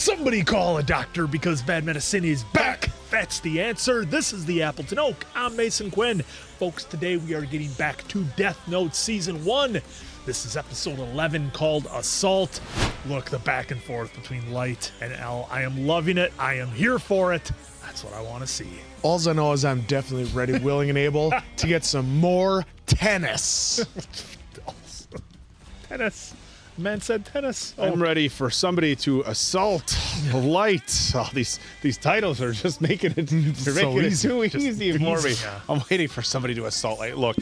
Somebody call a doctor because bad medicine is back. That's the answer. This is the Appleton Oak. I'm Mason Quinn. Folks, today we are getting back to Death Note Season 1. This is episode 11 called Assault. Look, the back and forth between Light and L. I am loving it. I am here for it. That's what I want to see. All I know is I'm definitely ready, willing, and able to get some more tennis. Tennis. Man said tennis. I'm ready for somebody to assault Light. Oh, these titles are just making it. They're So making easy. it too easy for me. Yeah. I'm waiting for somebody to assault Light. Look,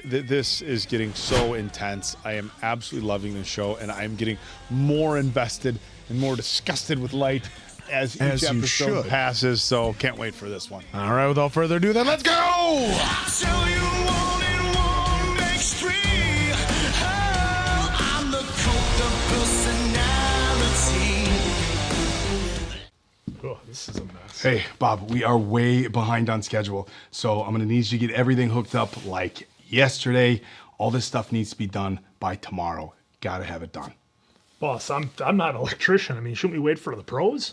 this is getting so intense. I am absolutely loving this show, and I'm getting more invested and more disgusted with Light as each As you episode should. passes. So can't wait for this one. All right, without further ado, then let's go! Oh, this is a mess. Hey, Bob, we are way behind on schedule, so I'm going to need you to get everything hooked up like yesterday. All this stuff needs to be done by tomorrow. Got to have it done. Boss, I'm not an electrician. I mean, shouldn't we wait for the pros?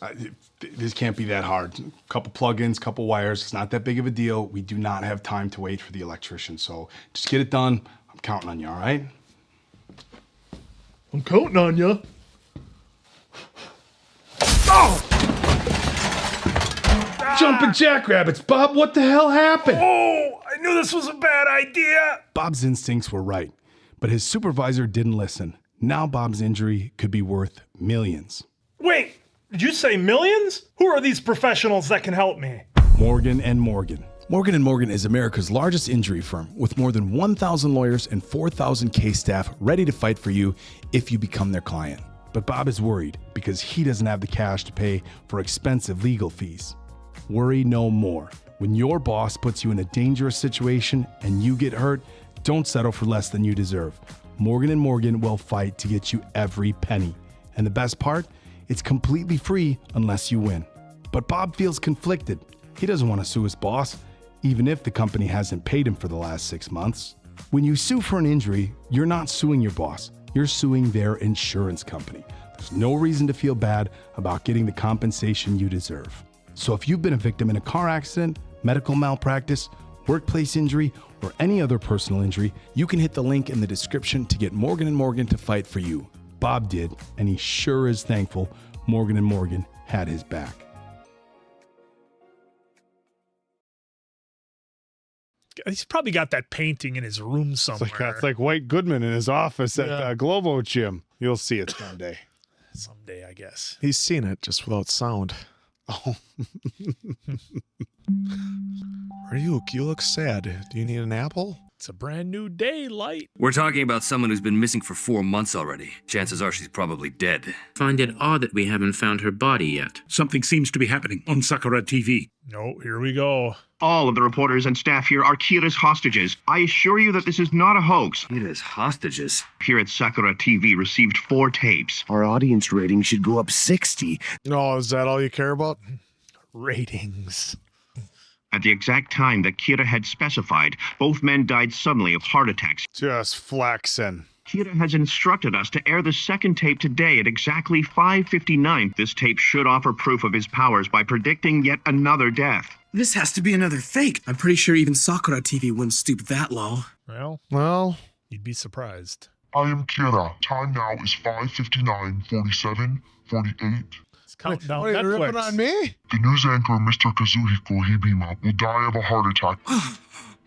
This can't be that hard. Couple plugins, couple wires. It's not that big of a deal. We do not have time to wait for the electrician, so just get it done. I'm counting on you, all right? I'm counting on you. Jumping jackrabbits, Bob. What the hell happened? Oh, I knew this was a bad idea. Bob's instincts were right, but his supervisor didn't listen. Now Bob's injury could be worth millions. Wait, did you say millions? Who are these professionals that can help me? Morgan & Morgan. Morgan & Morgan is America's largest injury firm with more than 1,000 lawyers and 4,000 case staff ready to fight for you if you become their client. But Bob is worried because he doesn't have the cash to pay for expensive legal fees. Worry no more. When your boss puts you in a dangerous situation and you get hurt, don't settle for less than you deserve. Morgan & Morgan will fight to get you every penny. And the best part? It's completely free unless you win. But Bob feels conflicted. He doesn't want to sue his boss, even if the company hasn't paid him for the last 6 months. When you sue for an injury, you're not suing your boss. You're suing their insurance company. There's no reason to feel bad about getting the compensation you deserve. So if you've been a victim in a car accident, medical malpractice, workplace injury, or any other personal injury, you can hit the link in the description to get Morgan & Morgan to fight for you. Bob did, and he sure is thankful Morgan & Morgan had his back. He's probably got that painting in his room somewhere. It's like White Goodman in his office at Yeah. Globo Gym. You'll see it someday. Someday, I guess. He's seen it just without sound. Oh. Ryuk, you look sad. Do you need an apple? It's a brand new day, Light. We're talking about someone who's been missing for 4 months already. Chances are she's probably dead. Find it odd that we haven't found her body yet. Something seems to be happening on Sakura TV. No, here we go. All of the reporters and staff here are Kira's hostages. I assure you that this is not a hoax. It is hostages. Here at Sakura TV received 4 tapes. Our audience rating should go up 60. No, is that all you care about? Ratings. At the exact time that Kira had specified, both men died suddenly of heart attacks. Just flexing. Kira has instructed us to air the second tape today at exactly 5:59. This tape should offer proof of his powers by predicting yet another death. This has to be another fake. I'm pretty sure even Sakura TV wouldn't stoop that low. Well, you'd be surprised. I am Kira. Time now is 5:59, 47, 48. It's counting down What, are you Netflix. ripping on me? The news anchor, Mr. Kazuhiko Hibima, will die of a heart attack.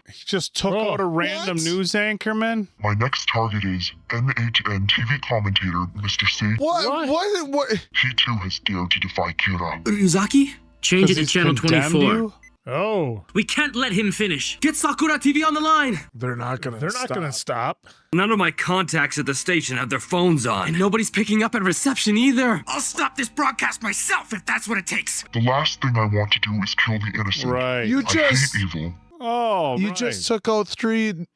He just took out a random news anchorman. My next target is NHN TV commentator, Mr. C. What? He too has dared to defy Kira. Ryuzaki? Change it to He's channel condemned 24. you? Oh, We can't let him finish. Get Sakura TV on the line. They're not gonna stop. None of my contacts at the station have their phones on. And nobody's picking up at reception either. I'll stop this broadcast myself if that's what it takes. The last thing I want to do is kill the innocent. Right. You I just hate evil. Oh, you right. just took out 3.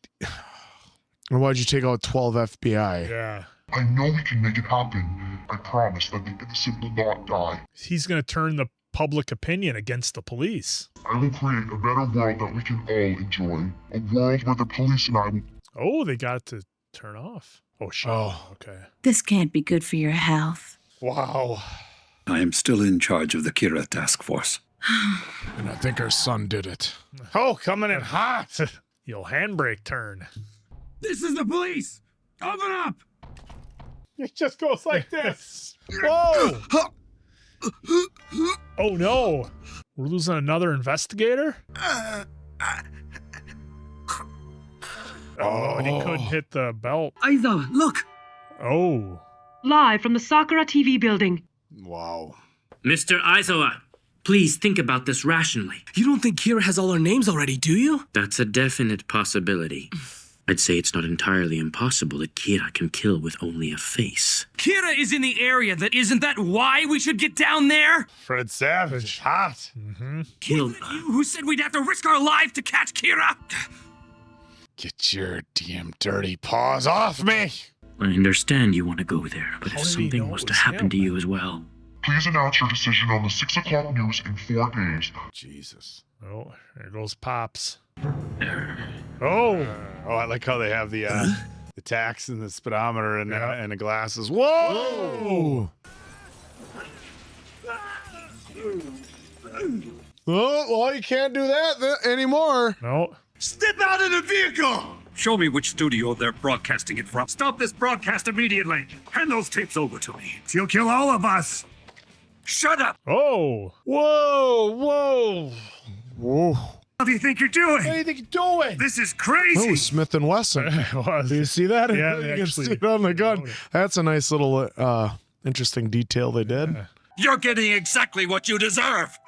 And why'd you take out 12 FBI? Yeah. I know we can make it happen. I promise that the innocent will not die. He's going to turn the public opinion against the police. I will create a better world that we can all enjoy. A world where the police and I will... Oh, they got it to turn off. Oh, shit. Oh. Okay. This can't be good for your health. Wow. I am still in charge of the Kira task force. And I think our son did it. Oh, coming in hot. You'll handbrake turn. This is the police! Open up! It just goes like this. Whoa! Oh no! We're losing another investigator? Oh, and he couldn't hit the belt. Aizawa, look! Oh. Live from the Sakura TV building. Wow. Mr. Aizawa, please think about this rationally. You don't think Kira has all our names already, do you? That's a definite possibility. I'd say it's not entirely impossible that Kira can kill with only a face. Kira is in the area. Isn't that why we should get down there? Fred Savage, hot. Kill. Wasn't it you who said we'd have to risk our life to catch Kira? Get your damn dirty paws off me. I understand you want to go there, but How if did he know something it was to was happen him? to you as well. Please announce your decision on the 6 o'clock news in 4 days. Jesus. Oh, there goes Pops. Oh. Oh, I like how they have the tax and the speedometer and the glasses. Whoa! Oh, well, you can't do that anymore. No. Step out of the vehicle! Show me which studio they're broadcasting it from. Stop this broadcast immediately. Hand those tapes over to me. She'll kill all of us. Shut up! Oh. Whoa! Whoa! Whoa. What do you think you're doing? What do you think you're doing? This is crazy. Oh, Smith & Wesson. It was. Do you see that? Yeah, You they can actually see it on the gun. wrote it. That's a nice little interesting detail they did. You're getting exactly what you deserve.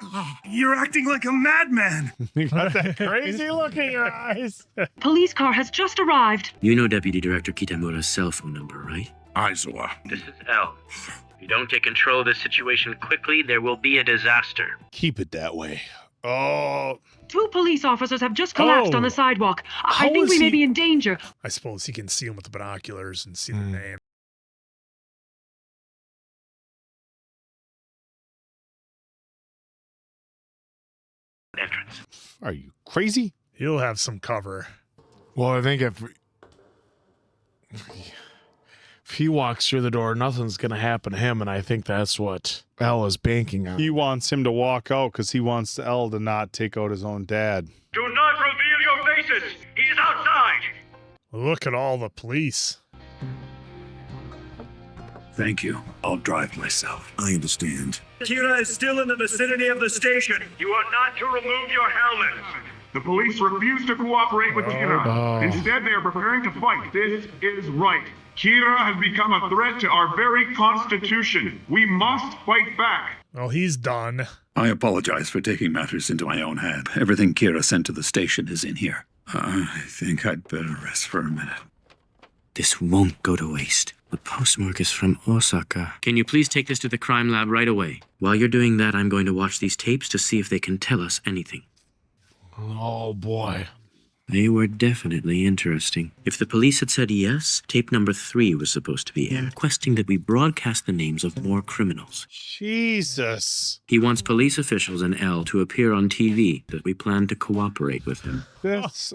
You're acting like a madman. You got that crazy look in your eyes. Police car has just arrived. You know Deputy Director Kitamura's cell phone number, right? Aizawa. This is L. If you don't take control of this situation quickly, there will be a disaster. Keep it that way. Oh, 2 police officers have just collapsed Oh. on the sidewalk. I How think is we may he- be in danger. I suppose he can see him with the binoculars and see the name. Entrance. are you crazy? He'll have some cover. Well, I think if he walks through the door, nothing's going to happen to him, and I think that's what L is banking on. He wants him to walk out because he wants L to not take out his own dad. Do not reveal your faces. He's outside. Look at all the police. Thank you. I'll drive myself. I understand. Kira is still in the vicinity of the station. You are not to remove your helmets. The police refuse to cooperate with Kira. Oh. Instead, they are preparing to fight. This is right. Kira has become a threat to our very constitution. We must fight back. Oh, he's done. I apologize for taking matters into my own hand. Everything Kira sent to the station is in here. I think I'd better rest for a minute. This won't go to waste. The postmark is from Osaka. Can you please take this to the crime lab right away? While you're doing that, I'm going to watch these tapes to see if they can tell us anything. Oh, boy. They were definitely interesting. If the police had said yes, tape number 3 was supposed to be requesting that we broadcast the names of more criminals. Jesus. He wants police officials and L to appear on TV, that we plan to cooperate with him. This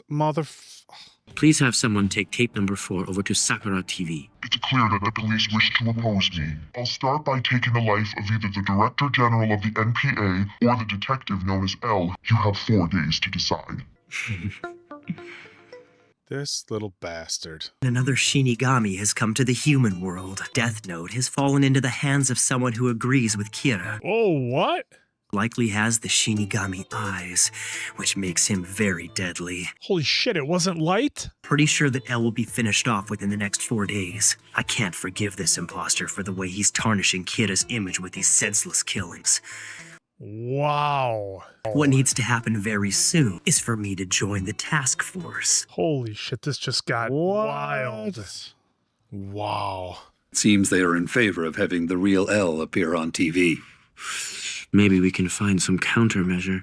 Please have someone take tape number 4 over to Sakura TV. It's clear that the police wish to oppose me. I'll start by taking the life of either the Director General of the NPA or the detective known as L. You have 4 days to decide. This little bastard. Another Shinigami has come to the human world. Death Note has fallen into the hands of someone who agrees with Kira. Oh, what? Likely has the Shinigami eyes, which makes him very deadly. Holy shit, it wasn't Light? Pretty sure that L will be finished off within the next 4 days. I can't forgive this imposter for the way he's tarnishing Kira's image with these senseless killings. Wow. What needs to happen very soon is for me to join the task force. Holy shit, this just got wild. Wow. It seems they are in favor of having the real L appear on TV. Maybe we can find some countermeasure.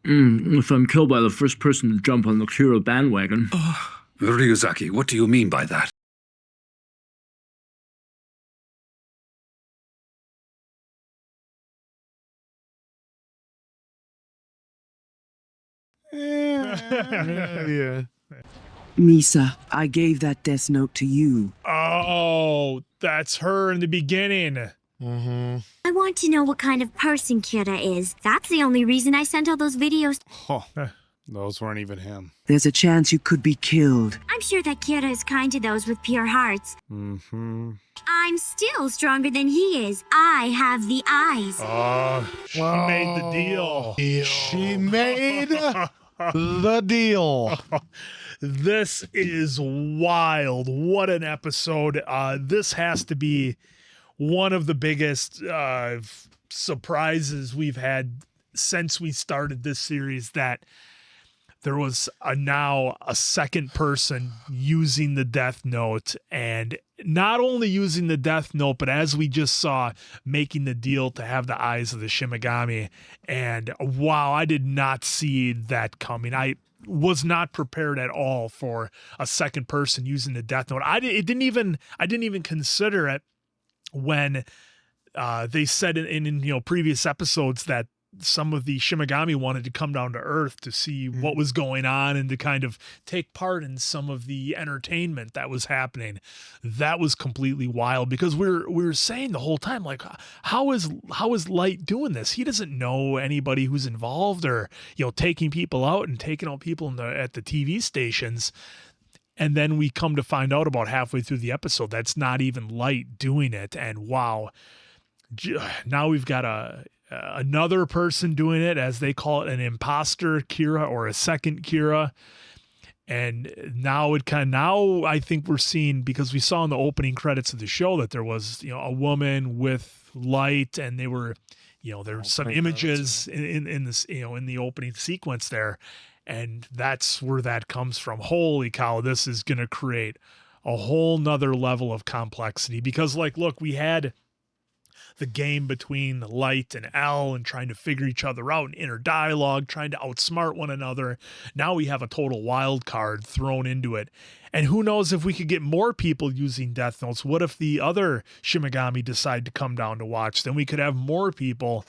If I'm killed by the first person to jump on the Kira bandwagon. Ryuzaki, what do you mean by that? Yeah. Misa, I gave that death note to you. Oh, that's her in the beginning. I want to know what kind of person Kira is. That's the only reason I sent all those videos. Oh, those weren't even him. There's a chance you could be killed. I'm sure that Kira is kind to those with pure hearts. I'm still stronger than he is. I have the eyes. She made the deal. She made the deal. This is wild. What an episode. This has to be one of the biggest surprises we've had since we started this series, that there was now a second person using the Death Note, and not only using the Death Note, but as we just saw, making the deal to have the eyes of the Shimigami. And wow, I did not see that coming. I was not prepared at all for a second person using the Death Note. I didn't even consider it when they said in previous episodes that some of the Shimigami wanted to come down to Earth to see what was going on and to kind of take part in some of the entertainment that was happening. That was completely wild, because we were saying the whole time, like, how is Light doing this? He doesn't know anybody who's involved, or taking people out and taking out people at the TV stations. And then we come to find out about halfway through the episode that's not even Light doing it. And wow, now we've got another person doing it, as they call it, an imposter Kira, or a second Kira. And now I think we're seeing, because we saw in the opening credits of the show that there was, a woman with Light, and they were, there's some images in this, in the opening sequence there. And that's where that comes from. Holy cow, this is going to create a whole nother level of complexity, because look, we had the game between Light and L, and trying to figure each other out, and inner dialogue, trying to outsmart one another. Now we have a total wild card thrown into it. And who knows if we could get more people using Death Notes. What if the other Shimigami decide to come down to watch? Then we could have more people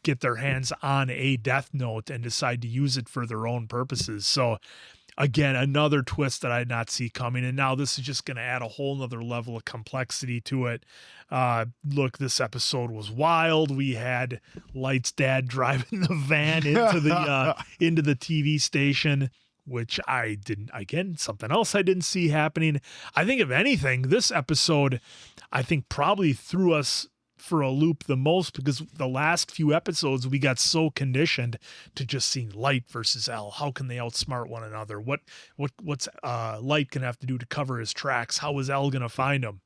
get their hands on a Death Note and decide to use it for their own purposes. So again, another twist that I did not see coming. And now this is just going to add a whole nother level of complexity to it. Look, this episode was wild. We had Light's dad driving the van into the TV station, which I didn't, again, something else I didn't see happening. I think, if anything, this episode, I think, probably threw us for a loop the most, because the last few episodes we got so conditioned to just seeing Light versus L. How can they outsmart one another? What's Light gonna have to do to cover his tracks? How is L gonna find him?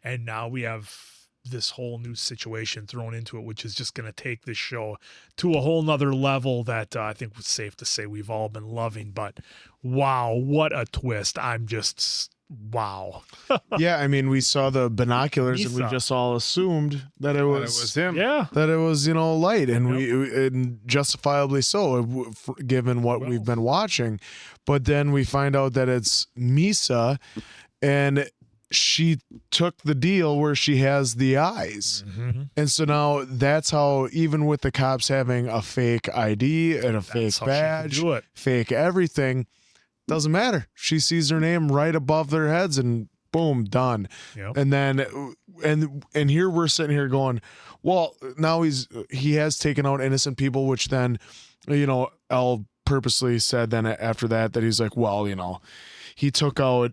And now we have this whole new situation thrown into it, which is just gonna take this show to a whole nother level that I think was safe to say we've all been loving. But wow, what a twist. I'm just wow. Yeah, I mean, we saw the binoculars and we just all assumed that it was him. Yeah. That it was, Light, and and justifiably so, given what we've been watching. But then we find out that it's Misa, and she took the deal where she has the eyes. And so now that's how, even with the cops having a fake ID and a fake badge, fake everything, doesn't matter. She sees her name right above their heads, and boom, done. Yep. And then, and here we're sitting here going, well, now he has taken out innocent people, which then, L purposely said then after that he's like, well, he took out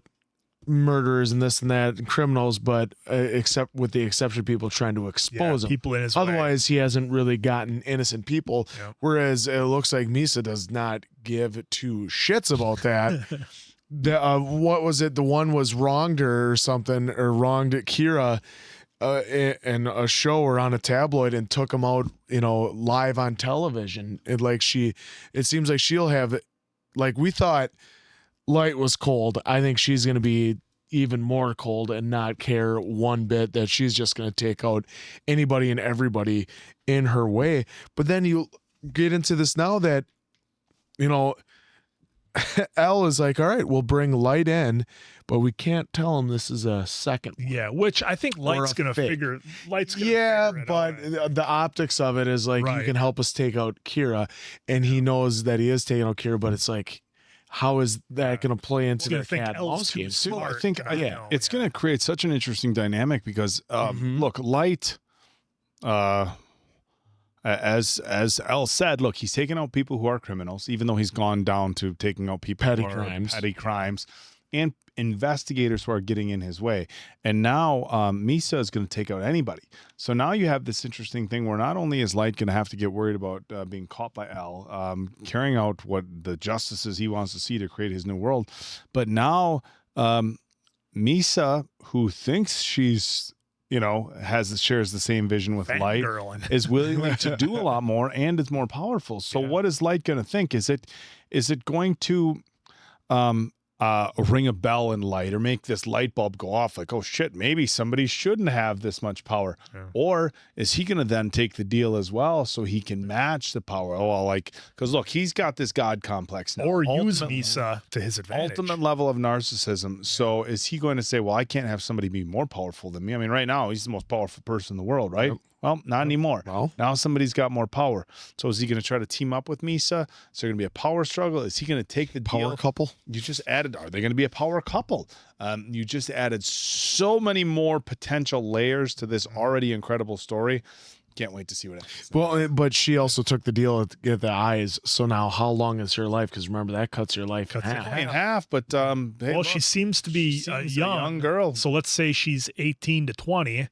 murderers and this and that and criminals, but except with the exception of people trying to expose them. People in his Otherwise, way. he hasn't really gotten innocent people. Yep. Whereas it looks like Misa does not give two shits about that. What was it? The one was wronged her or something, or wronged Kira in a show or on a tabloid, and took him out, live on television. It seems like she'll have, like, we thought Light was cold. I think she's going to be even more cold and not care one bit, that she's just going to take out anybody and everybody in her way. But then you get into this now that, L is like, all right, we'll bring Light in, but we can't tell him this is a second one. Yeah, which I think Light's going to figure. Light's going to figure it but out. the optics of it is like, you can help us take out Kira, and he knows that he is taking out Kira, but it's like, how is that going to play into the cat mouse game? I think it's going to create such an interesting dynamic, because look, Light as Elle said, look, he's taking out people who are criminals, even though he's gone down to taking out people Petty who are crimes. petty crimes, and investigators who are getting in his way. And now Misa is going to take out anybody. So now you have this interesting thing where not only is Light going to have to get worried about being caught by Elle, carrying out what the justices he wants to see to create his new world, but now Misa, who thinks she's shares the same vision with Light, is willing to do a lot more and is more powerful. So what is Light going to think? Is it going to ring a bell in Light or make this light bulb go off like, oh shit, maybe somebody shouldn't have this much power? Or is he going to then take the deal as well so he can match the power? Because look, he's got this God complex now. Or use Misa to his advantage. Ultimate level of narcissism. So is he going to say, well, I can't have somebody be more powerful than me? I mean, right now he's the most powerful person in the world, right? Well, not anymore. Well, now somebody's got more power. So is he going to try to team up with Misa? Is there going to be a power struggle? Is he going to take the power deal? couple? You just added, are they going to be a power couple? You just added so many more potential layers to this already incredible story. Can't wait to see what happens. Well, but she also took the deal at the eyes. So now how long is her life? Because remember, that cuts your life in half. But hey, well, she seems to be a young girl. So let's say she's 18 to 20.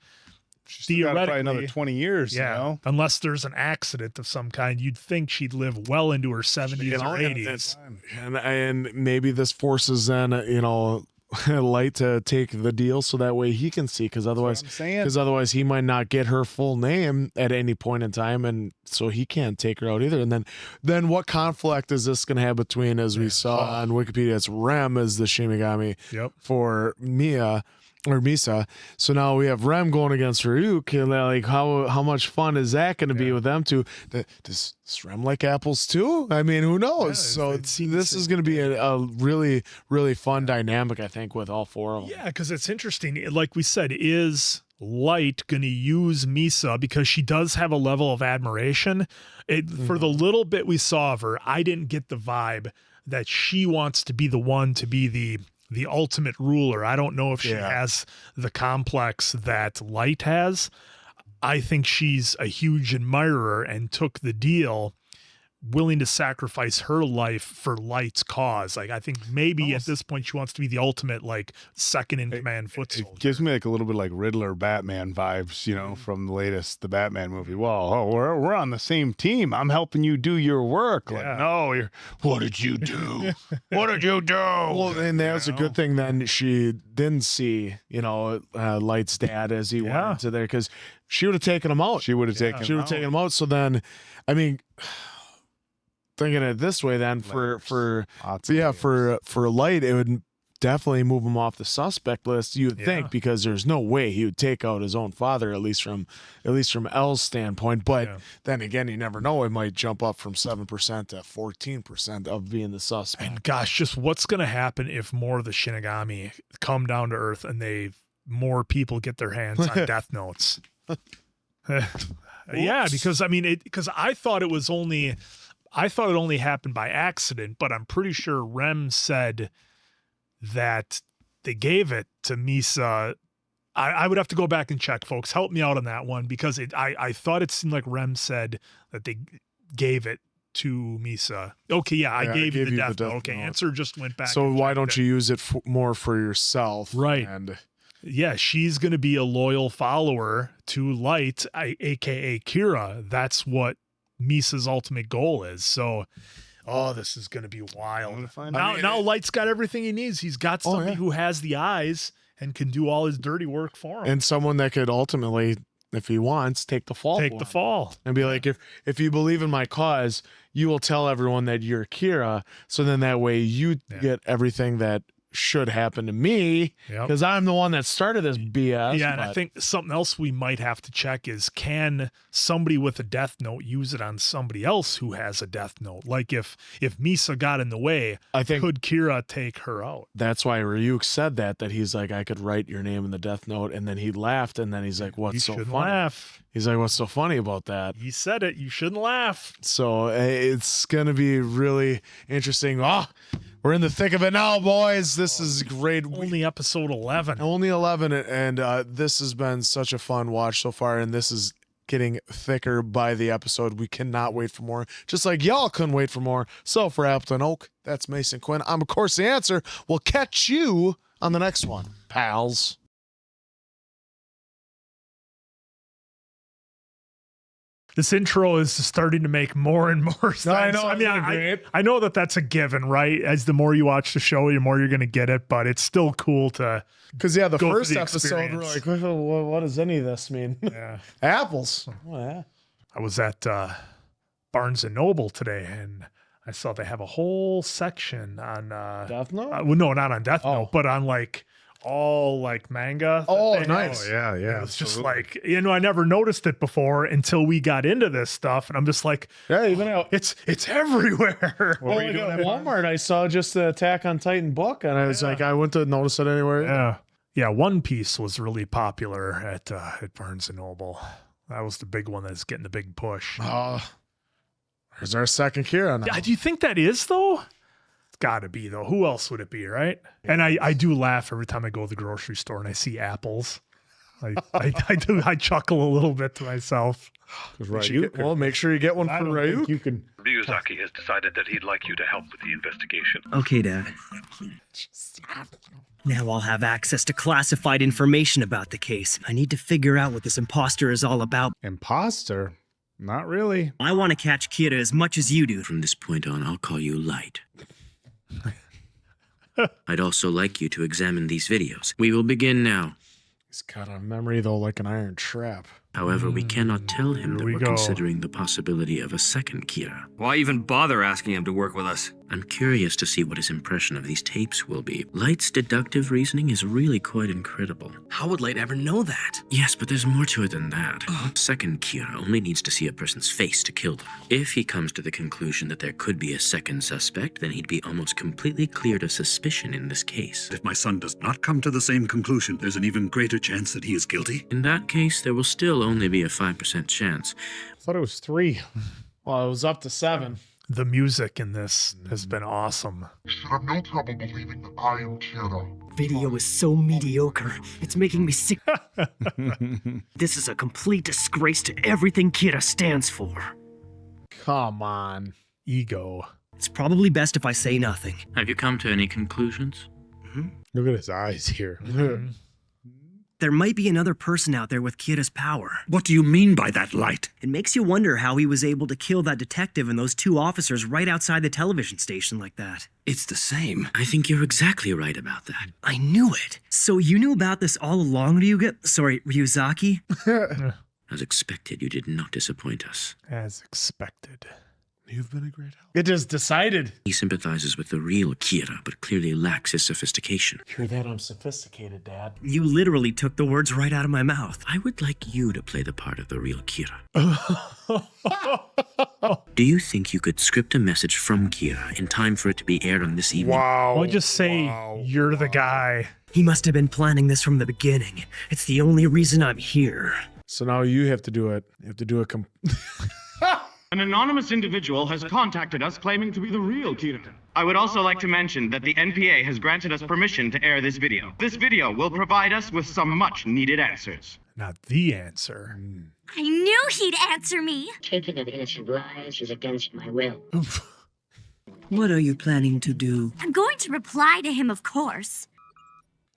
She's got probably another 20 years, unless there's an accident of some kind, you'd think she'd live well into her 70s or 80s. And maybe this forces then, Light to take the deal so that way he can see, because otherwise he might not get her full name at any point in time, and so he can't take her out either. And then what conflict is this going to have between, as we saw on Wikipedia, it's Rem as the Shinigami for Misa. So now we have Rem going against Ryuk, and like how much fun is that going to be with them two? Does Rem like apples too? I mean, who knows? So this is going to be a really, really fun dynamic, I think, with all four of them. Yeah, because it's interesting. Like we said, is Light going to use Misa because she does have a level of admiration? For the little bit we saw of her, I didn't get the vibe that she wants to be the one to be the ultimate ruler. I don't know if she has the complex that Light has. I think she's a huge admirer and took the deal, willing to sacrifice her life for Light's cause. Like, I think maybe at this point she wants to be the ultimate, like, second in command foot soldier. It gives me like a little bit like Riddler Batman vibes, from the Batman movie. Well, we're on the same team. I'm helping you do your work. Like, no, what did you do? What did you do? Well, and that's a good thing then she didn't see, Light's dad as he went into there, because she would have taken him out. She would have taken him out. So then, I mean, thinking it this way, then for Light, it would definitely move him off the suspect list. You would think, because there's no way he would take out his own father, at least from Elle's standpoint. But then again, you never know; it might jump up from 7% to 14% of being the suspect. And gosh, just what's going to happen if more of the Shinigami come down to Earth and more people get their hands on Death Notes? Yeah, because I thought it only happened by accident, but I'm pretty sure Rem said that they gave it to Misa. I would have to go back and check, folks. Help me out on that one, because I thought it seemed like Rem said that they gave it to Misa. Okay, I gave you the death note. Okay, answer just went back. So why don't you use it more for yourself? Right. And yeah, she's going to be a loyal follower to Light, aka Kira. That's what Misa's ultimate goal is. So, this is going to be wild. Now Light's got everything he needs. He's got somebody who has the eyes and can do all his dirty work for him. And someone that could ultimately, if he wants, take the fall. And be like, if you believe in my cause, you will tell everyone that you're Kira. So then that way you get everything that should happen to me, because I'm the one that started this BS. Yeah, and I think something else we might have to check is, can somebody with a death note use it on somebody else who has a death note? Like if Misa got in the way, could Kira take her out? That's why Ryuk said that he's like, I could write your name in the death note, and then he laughed, and then he's like, what's so funny? Laugh. He's like, what's so funny about that? He said it. You shouldn't laugh. So it's gonna be really interesting. We're in the thick of it now, boys. This is great. Only episode 11. Only 11, and this has been such a fun watch so far, and this is getting thicker by the episode. We cannot wait for more, just like y'all couldn't wait for more. So for Appleton Oak, that's Mason Quinn. I'm, of course, the answer. We'll catch you on the next one, pals. This intro is starting to make more and more sense. I know. I know that that's a given, right? As the more you watch the show, the more you're going to get it. But it's still cool to because the go first the episode, we're like, what does any of this mean? Yeah. Apples. Oh, yeah. I was at Barnes and Noble today, and I saw they have a whole section on Death Note. Well, no, not on Death Note, but on like all like manga. Oh, that they nice. have. Oh, yeah. It's just like, I never noticed it before until we got into this stuff, and I'm just like, yeah, even out. It's everywhere. Well, like at Walmart, I saw just the Attack on Titan book, and I was like, I went to notice it anywhere. Yeah. One Piece was really popular at Barnes and Noble. That was the big one that's getting the big push. There's our second Kira now. Do you think that is though? Gotta be though. Who else would it be, right? And I do laugh every time I go to the grocery store and I see apples. I chuckle a little bit to myself. Well, make sure you get one for Ryuk. You can. Ryuzaki has decided that he'd like you to help with the investigation. Okay, Dad. Now I'll have access to classified information about the case. I need to figure out what this imposter is all about. Imposter? Not really. I want to catch Kira as much as you do. From this point on, I'll call you Light. I'd also like you to examine these videos. We will begin now. He's got a memory, though, like an iron trap. However, we cannot tell him that we're considering the possibility of a second Kira. Why even bother asking him to work with us? I'm curious to see what his impression of these tapes will be. Light's deductive reasoning is really quite incredible. How would Light ever know that? Yes, but there's more to it than that. Second Kira only needs to see a person's face to kill them. If he comes to the conclusion that there could be a second suspect, then he'd be almost completely cleared of suspicion in this case. If my son does not come to the same conclusion, there's an even greater chance that he is guilty. In that case, there will still only be a 5% chance. I thought it was 3. Well, it was up to 7. The music in this has been awesome. You should have no trouble believing that I am Kira. Video is so mediocre. It's making me sick. This is a complete disgrace to everything Kira stands for. Come on. Ego. It's probably best if I say nothing. Have you come to any conclusions? Look at his eyes here. There might be another person out there with Kira's power. What do you mean by that, Light? It makes you wonder how he was able to kill that detective and those 2 officers right outside the television station like that. It's the same. I think you're exactly right about that. I knew it. So you knew about this all along, Ryuzaki? As expected, you did not disappoint us. As expected. You've been a great help. It is decided. He sympathizes with the real Kira, but clearly lacks his sophistication. Hear that? I'm sophisticated, Dad. You literally took the words right out of my mouth. I would like you to play the part of the real Kira. Do you think you could script a message from Kira in time for it to be aired on this evening? Wow. Well, just say you're the guy. He must have been planning this from the beginning. It's the only reason I'm here. So now you have to do it. You have to do it. An anonymous individual has contacted us claiming to be the real Kira. I would also like to mention that the NPA has granted us permission to air this video. This video will provide us with some much-needed answers. Not the answer. I knew he'd answer me. Taking of innocent lives is against my will. What are you planning to do? I'm going to reply to him, of course.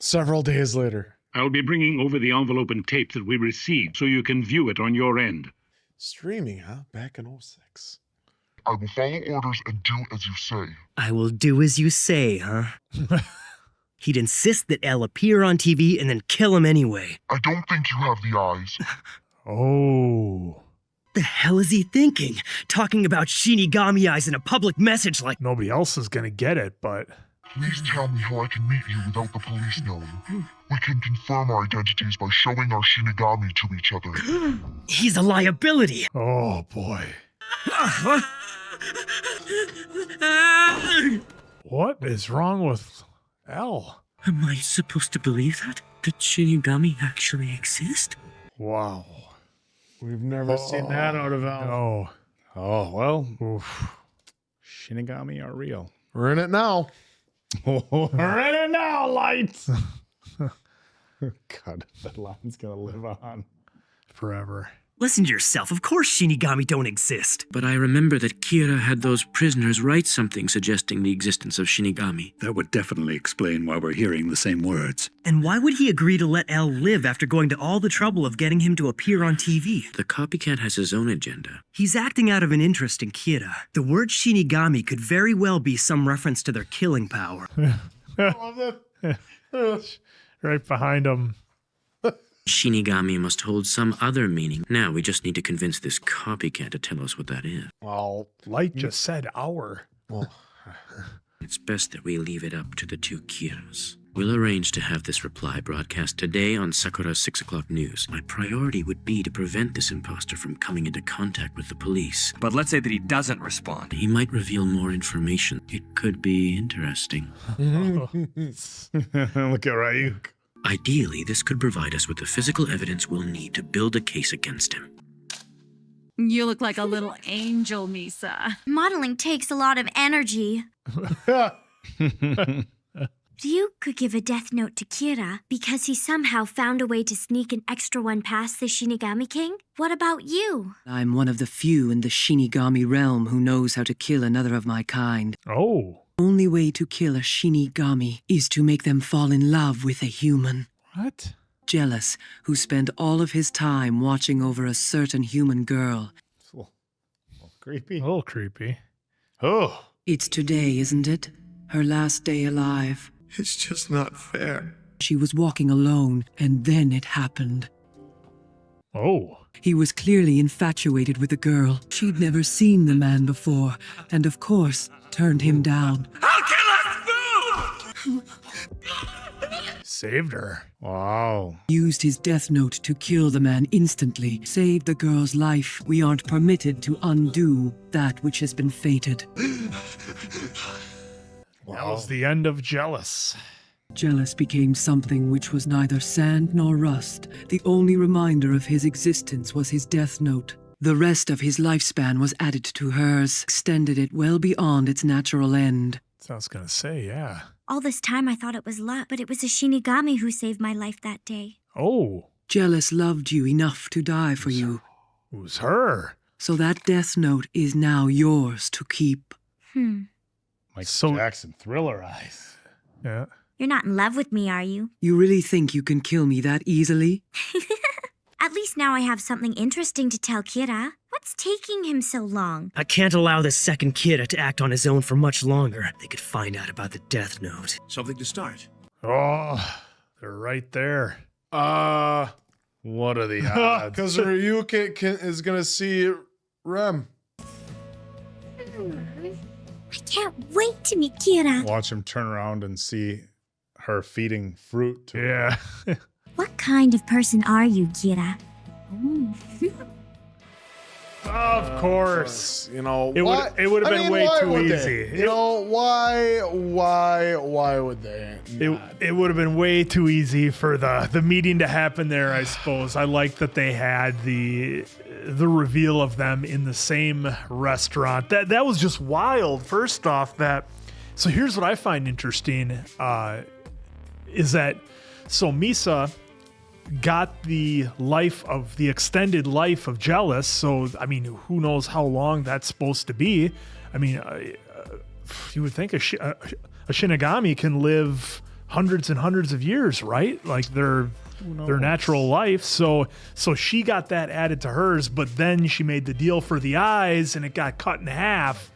Several days later. I'll be bringing over the envelope and tape that we received so you can view it on your end. Streaming, huh? Back in 06. I will follow orders and do as you say. I will do as you say, huh? He'd insist that Elle appear on TV and then kill him anyway. I don't think you have the eyes. Oh. The hell is he thinking? Talking about Shinigami eyes in a public message like... Nobody else is gonna get it, but... Please tell me how I can meet you without the police knowing. We can confirm our identities by showing our Shinigami to each other. He's a liability. Oh, boy. What is wrong with Elle? Am I supposed to believe that? Did Shinigami actually exist? Wow. We've never seen that out of Elle. No. Oh, well. Oof. Shinigami are real. We're in it now. We're in it now, Lights. God, that line's going to live on. Forever. Listen to yourself. Of course Shinigami don't exist. But I remember that Kira had those prisoners write something suggesting the existence of Shinigami. That would definitely explain why we're hearing the same words. And why would he agree to let L live after going to all the trouble of getting him to appear on TV? The copycat has his own agenda. He's acting out of an interest in Kira. The word Shinigami could very well be some reference to their killing power. I love that. Right behind him. Shinigami must hold some other meaning. Now we just need to convince this copycat to tell us what that is. Well, Light just said our. Well, It's best that we leave it up to the two Kiras. We'll arrange to have this reply broadcast today on Sakura's 6 o'clock news. My priority would be to prevent this imposter from coming into contact with the police. But let's say that he doesn't respond. He might reveal more information. It could be interesting. Look at Ryuk. Ideally, this could provide us with the physical evidence we'll need to build a case against him. You look like a little angel, Misa. Modeling takes a lot of energy. Ryu could give a death note to Kira because he somehow found a way to sneak an extra one past the Shinigami King. What about you? I'm one of the few in the Shinigami realm who knows how to kill another of my kind. Oh. Only way to kill a Shinigami is to make them fall in love with a human. What? Jealous, who spent all of his time watching over a certain human girl. It's a little creepy. A little creepy. Oh. It's today, isn't it? Her last day alive. It's just not fair. She was walking alone, and then it happened. Oh. He was clearly infatuated with the girl. She'd never seen the man before, and of course, turned him down. I'll kill us both! Saved her. Wow. Used his death note to kill the man instantly, saved the girl's life. We aren't permitted to undo that which has been fated. That was the end of Jealous. Jealous became something which was neither sand nor rust. The only reminder of his existence was his death note. The rest of his lifespan was added to hers, extended it well beyond its natural end. So I was going to say, yeah. All this time I thought it was luck, but it was a Shinigami who saved my life that day. Oh. Jealous loved you enough to die for you. It was her. So that death note is now yours to keep. Mike Jackson, Thriller eyes. Yeah. You're not in love with me, are you? You really think you can kill me that easily? At least now I have something interesting to tell Kira. What's taking him so long? I can't allow this second Kira to act on his own for much longer. They could find out about the death note. Something to start. Oh, they're right there. What are the odds? Because Ryuk is going to see Rem. I can't wait to meet Kira. Watch him turn around and see her feeding fruit to Yeah. What kind of person are you, Kira? Of course. You know, It would have been way too easy. You know, why would they? It would have been way too easy for the meeting to happen there, I suppose. I like that they had the reveal of them in the same restaurant. That was just wild. First off, so here's what I find interesting is that Misa got the extended life of Jealous. So, I mean, who knows how long that's supposed to be? I mean, you would think a Shinigami can live hundreds and hundreds of years, right? Like their natural life. So she got that added to hers, but then she made the deal for the eyes and it got cut in half.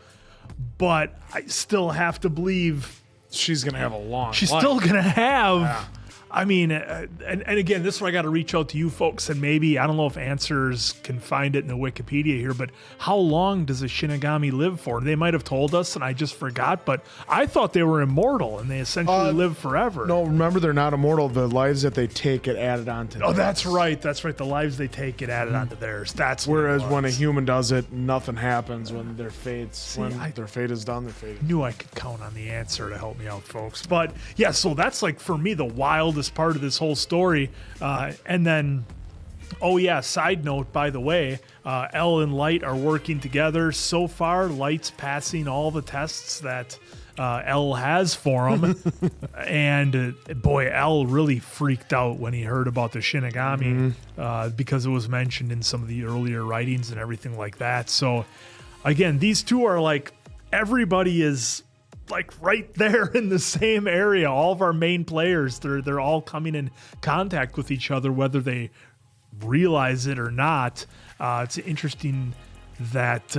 But I still have to believe she's going to have a long She's life. still going to have... Yeah. I mean, and again, this is where I got to reach out to you folks, and maybe, I don't know if answers can find it in the Wikipedia here, but how long does a Shinigami live for? They might have told us, and I just forgot, but I thought they were immortal, and they essentially live forever. No, remember, they're not immortal. The lives that they take get added onto theirs. Oh, that's right. The lives they take get added onto theirs. Whereas when a human does it, nothing happens when their fate's their fate is done. Their fate. Knew I could count on the answer to help me out, folks. But yeah, so that's like for me the wildest part of this whole story. And then, oh yeah, side note, by the way, Elle and Light are working together. So far, Light's passing all the tests that Elle has for him. And boy, Elle really freaked out when he heard about the Shinigami because it was mentioned in some of the earlier writings and everything like that. So again, these two are like, everybody is like right there in the same area. All of our main players, they're all coming in contact with each other, whether they realize it or not. It's interesting that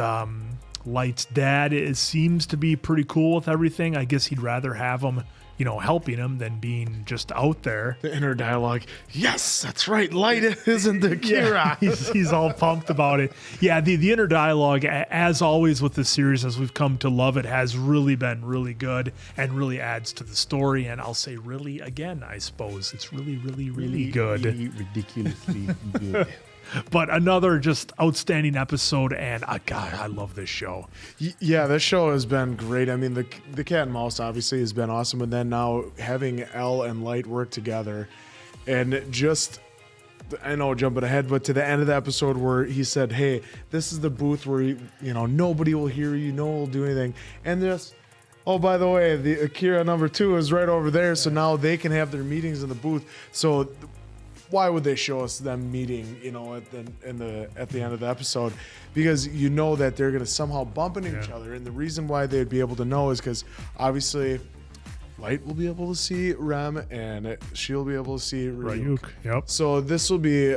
Light's dad seems to be pretty cool with everything. I guess he'd rather have him, helping him than being just out there. The inner dialogue. Yes, that's right. Light isn't the Kira. Yeah, he's all pumped about it. Yeah, the inner dialogue, as always with this series, as we've come to love it, has really been really good and really adds to the story. And I'll say really again, I suppose. It's really, really, really good. Really ridiculously good. But another just outstanding episode, and God, I love this show. Yeah, this show has been great. I mean, the cat and mouse obviously has been awesome, and then now having Elle and Light work together, and just, I know jumping ahead, but to the end of the episode where he said, "Hey, this is the booth where nobody will hear you, no one will do anything," and just, oh, by the way, the Akira number 2 is right over there, so now they can have their meetings in the booth. So why would they show us them meeting, at the end of the episode? Because that they're going to somehow bump into each other. And the reason why they'd be able to know is because obviously Light will be able to see Rem and she'll be able to see Ryuk. Yep. So this will be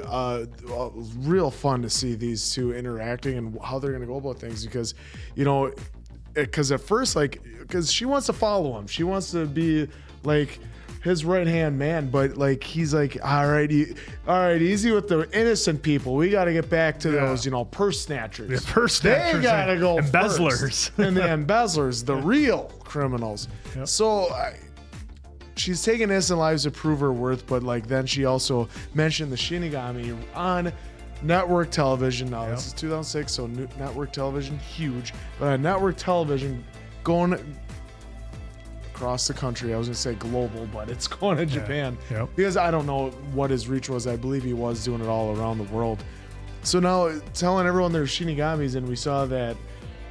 real fun to see these two interacting and how they're going to go about things. Because, because at first, because she wants to follow him. She wants to be like his right-hand man, but he's like, all right, easy with the innocent people. We got to get back to those, purse snatchers. The purse snatchers. They got to go embezzlers. First. And the embezzlers, the real criminals. Yep. So she's taking innocent lives to prove her worth, but then she also mentioned the Shinigami on network television. Now, this is 2006, so network television, huge. But on network television, going across the country. I was going to say global, but it's going to Japan. Yep. Because I don't know what his reach was. I believe he was doing it all around the world. So now telling everyone there's Shinigamis, and we saw that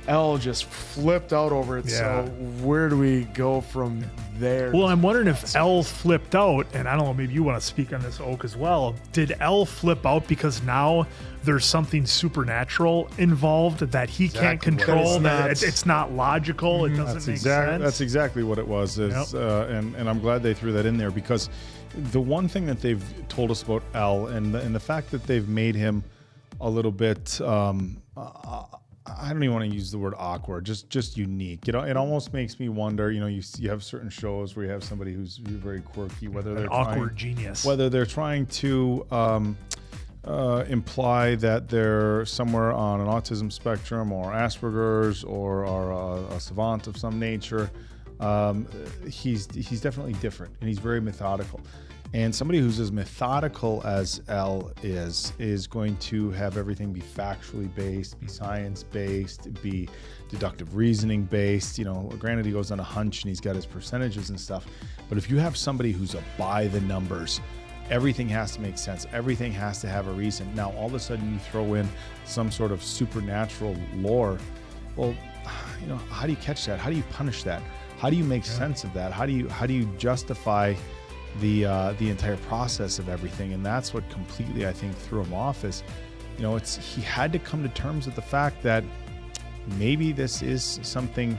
Elle just flipped out over it. Yeah. So where do we go from there? Well, I'm wondering if Elle flipped out, and I don't know, maybe you want to speak on this, Oak, as well. Did Elle flip out because now there's something supernatural involved that he can't control, that it's not logical, it doesn't make sense? That's exactly what it was. And I'm glad they threw that in there, because the one thing that they've told us about Elle and the fact that they've made him a little bit I don't even want to use the word awkward, just unique. It almost makes me wonder, you have certain shows where you have somebody who's very quirky, whether they're awkward genius, whether they're trying to imply that they're somewhere on an autism spectrum or Asperger's or are a savant of some nature. He's definitely different, and he's very methodical. And somebody who's as methodical as Elle is going to have everything be factually based, be science based, be deductive reasoning based. Granted, he goes on a hunch and he's got his percentages and stuff. But if you have somebody who's a by the numbers, everything has to make sense. Everything has to have a reason. Now, all of a sudden you throw in some sort of supernatural lore. Well, how do you catch that? How do you punish that? How do you make sense of that? How do you justify the entire process of everything? And that's what completely, I think, threw him off. Is he had to come to terms with the fact that maybe this is something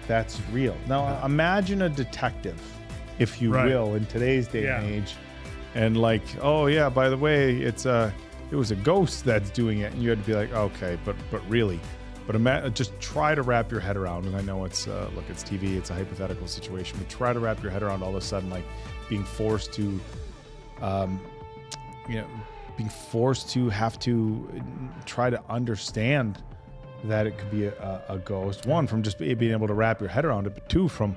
that's real. Now imagine a detective, if you will, in today's day and age, and oh yeah, by the way, it was a ghost that's doing it, and you had to be like, okay, but really. But just try to wrap your head around, and I know it's it's TV, it's a hypothetical situation, but try to wrap your head around all of a sudden being forced to, have to try to understand that it could be a ghost. One, from just being able to wrap your head around it, but two, from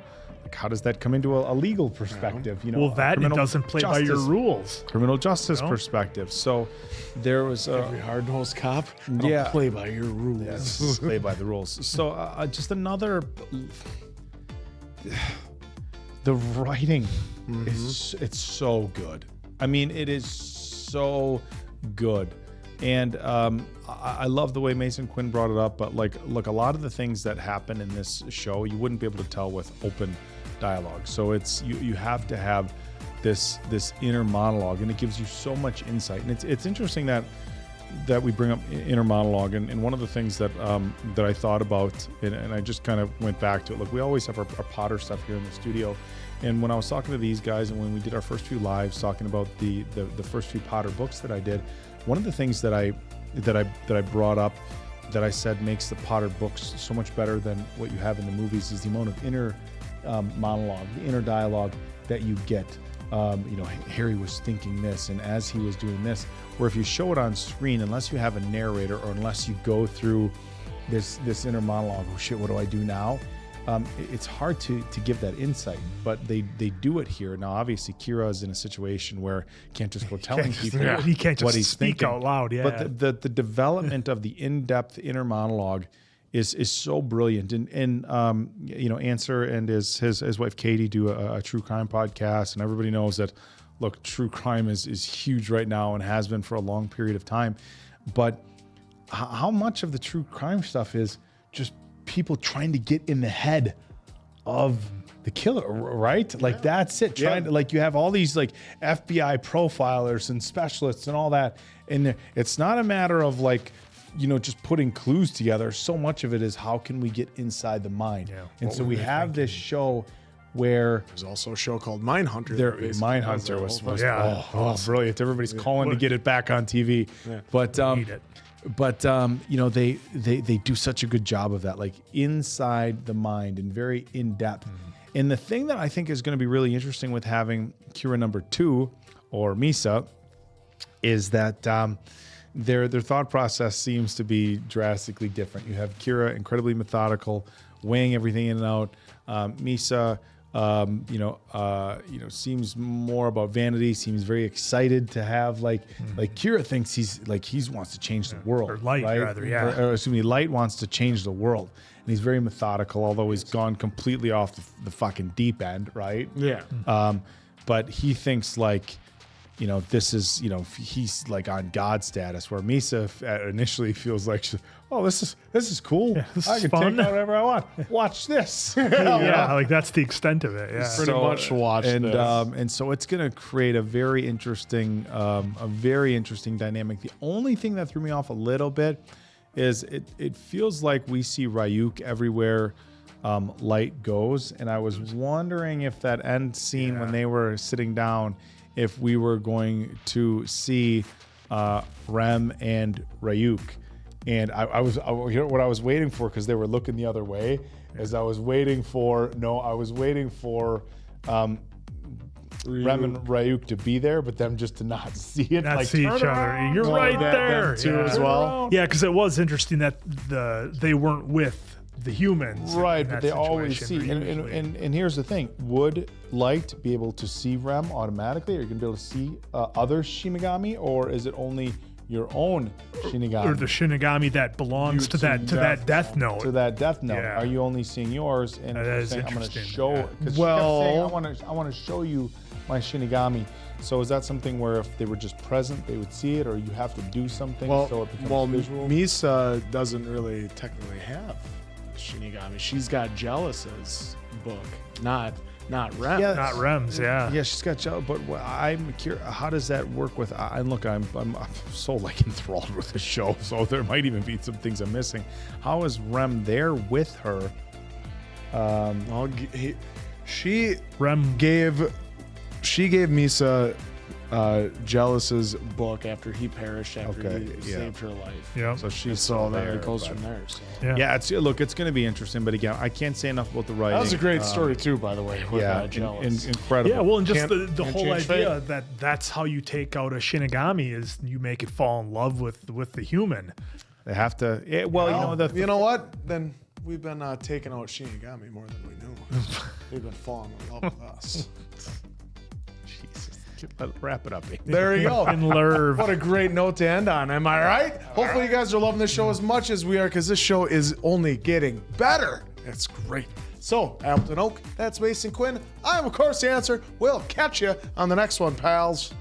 how does that come into a legal perspective? Well, that it doesn't play by your rules. Criminal justice perspective. So there was every hard-nosed cop. Play by your rules. Yes, play by the rules. So just another. The writing it's so good. I mean, it is so good. And I love the way Mason Quinn brought it up, but like, look, a lot of the things that happen in this show, you wouldn't be able to tell with open dialogue. So it's you have to have this inner monologue, and it gives you so much insight. And it's interesting that we bring up inner monologue, and one of the things that that I thought about, and I just kind of went back to it. Look, we always have our Potter stuff here in the studio, and when I was talking to these guys, and when we did our first few lives talking about the first few Potter books that I did, one of the things that I brought up, that I said makes the Potter books so much better than what you have in the movies, is the amount of inner monologue, the inner dialogue that you get. Harry was thinking this, and as he was doing this, where if you show it on screen, unless you have a narrator, or unless you go through this inner monologue, oh shit, what do I do now? It's hard to give that insight, but they do it here. Now, obviously, Kira is in a situation where he can't just go telling people he can't just what he's speak thinking out loud. Yeah, but the development of the in-depth inner monologue is so brilliant. And Answer and his wife Katie do a true crime podcast, and everybody knows that, look, true crime is huge right now and has been for a long period of time. But how much of the true crime stuff is just people trying to get in the head of the killer, right? Like, that's it. Trying to, like, you have all these like FBI profilers and specialists and all that, and it's not a matter of like, just putting clues together. So much of it is, how can we get inside the mind? And so we have this show where there's also a show called Mindhunter. Mindhunter was brilliant. Everybody's calling to get it back on TV. Yeah. But they do such a good job of that, like inside the mind and very in depth. And the thing that I think is going to be really interesting with having Kira number 2, or Misa, is that their thought process seems to be drastically different. You have Kira, incredibly methodical, weighing everything in and out. Misa, seems more about vanity. Seems very excited to have like Kira thinks he wants to change the world. Or Light, right? rather, yeah. Or excuse me, Light wants to change the world, and he's very methodical. Although he's gone completely off the fucking deep end, right? Yeah. But he thinks like, this is, he's like on God status, where Misa initially feels like, oh, this is cool. Yeah, this I is can fun. take out whatever I want. Watch this. Yeah, like that's the extent of it. Yeah, pretty much watch this. And so it's going to create a very interesting dynamic. The only thing that threw me off a little bit is it feels like we see Ryuk everywhere Light goes, and I was wondering if that end scene when they were sitting down, if we were going to see Rem and Ryuk. And I was what I was waiting for, because they were looking the other way, is I was waiting for Rem and Ryuk to be there, but them just to not see it. Not like, see each other. You're right there. Too as well. Yeah, because it was interesting that they weren't with the humans. Right, but they always see. And here's the thing. Would Light be able to see Rem automatically? Are you going to be able to see other Shinigami? Or is it only your own Shinigami? Or the Shinigami that belongs to that Death Note. To that Death Note. Yeah. Are you only seeing yours? And that is saying, I'm going to interesting, show... yeah. Because she kept saying, I want to show you my Shinigami. So is that something where if they were just present, they would see it, or you have to do something so it becomes visual? Misa doesn't really technically have Shinigami. She's got Jealous's book, not Rem. Yeah, not Rem's. Yeah. Yeah, she's got Jealous, but I'm curious, how does that work with? And look, I'm so like enthralled with the show, so there might even be some things I'm missing. How is Rem there with her? She gave Misa Jealous's book after he perished, after he saved her life. Yeah. So she's there. there. It goes from there. So. Yeah. It's going to be interesting, but again, I can't say enough about the writing. That was a great story too, by the way. With, Jealous. Incredible. Yeah, well, and just the whole idea that that's how you take out a Shinigami is you make it fall in love with the human. They have to. you know what? Then we've been taking out Shinigami more than we knew. They've been falling in love with us. Wrap it up. There you go. What a great note to end on. Am I right? Hopefully you guys are loving this show as much as we are, because this show is only getting better. It's great. So, Appleton Oak, that's Mason Quinn. I'm, of course, the Answer. We'll catch you on the next one, pals.